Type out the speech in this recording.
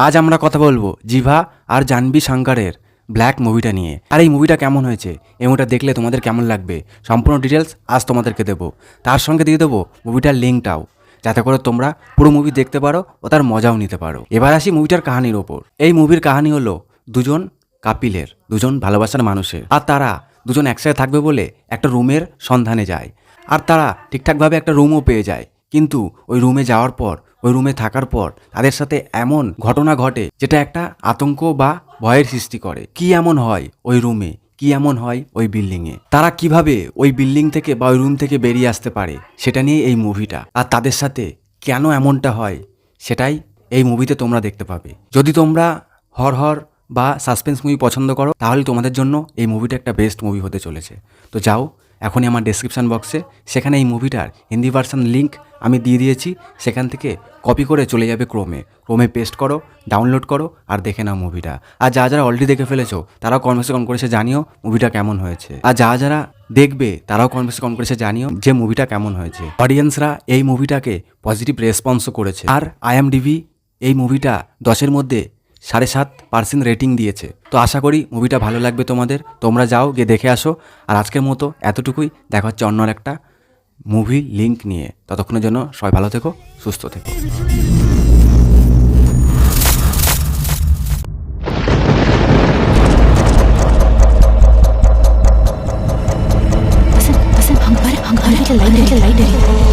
আজ আমরা কথা বলবো জিভা আর জাহ্নবী শঙ্করের ব্ল্যাক মুভিটা নিয়ে। আর এই মুভিটা কেমন হয়েছে, এই মুভিটা দেখলে তোমাদের কেমন লাগবে, সম্পূর্ণ ডিটেলস আজ তোমাদেরকে দেবো। তার সঙ্গে দিয়ে দেবো মুভিটার লিঙ্কটাও, যাতে করে তোমরা পুরো মুভি দেখতে পারো ও তার মজাও নিতে পারো। এবার আসি মুভিটার কাহিনীর ওপর। এই মুভির কাহিনী হলো দুজন কাপিলের, দুজন ভালোবাসার মানুষের, আর তারা দুজন একসাথে থাকবে বলে একটা রুমের সন্ধানে যায়। আর তারা ঠিকঠাকভাবে একটা রুমও পেয়ে যায়, কিন্তু ওই রুমে যাওয়ার পর, ওই রুমে থাকার পর তাদের সাথে এমন ঘটনা ঘটে যেটা একটা আতঙ্ক বা ভয়ের সৃষ্টি করে। কি এমন হয় ওই রুমে, কি এমন হয় ওই বিল্ডিংয়ে, তারা কিভাবে ওই বিল্ডিং থেকে বা ওই রুম থেকে বেরিয়ে আসতে পারে, সেটা নিয়ে এই মুভিটা। আর তাদের সাথে কেন এমনটা হয় সেটাই এই মুভিতে তোমরা দেখতে পাবে। যদি তোমরা হরহর বা সাসপেন্স মুভি পছন্দ করো, তাহলে তোমাদের জন্য এই মুভিটা একটা বেস্ট মুভি হতে চলেছে। তো যাও এখনই আমার ডেসক্রিপশন বক্সে, সেখানে এই মুভিটার হিন্দি ভার্সন লিঙ্ক আমি দিয়ে দিয়েছি, সেখান থেকে কপি করে চলে যাবে ক্রোমে পেস্ট করো, ডাউনলোড করো আর দেখে নাও মুভিটা। আর যারা অলরেডি দেখে ফেলেছো তারাও কমেন্টসে কমেন্ট করেছে জানিও মুভিটা কেমন হয়েছে। আর যারা দেখবে তারাও কমেন্টসে কমেন্ট করেছে জানিও যে মুভিটা কেমন হয়েছে। অডিয়েন্সরা এই মুভিটাকে পজিটিভ রেসপন্সও করেছে। আর IMDb এই মুভিটা 10-এর মধ্যে 7.5% রেটিং দিয়েছে। তো আশা করি মুভিটা ভালো লাগবে তোমাদের, তোমরা যাও গিয়ে দেখে আসো। আর আজকের মতো এতটুকুই, দেখা হচ্ছে অন্য একটা মুভি লিঙ্ক নিয়ে। ততক্ষণের জন্য সবাই ভালো থেকো, সুস্থ থেকো। हमारे लाइट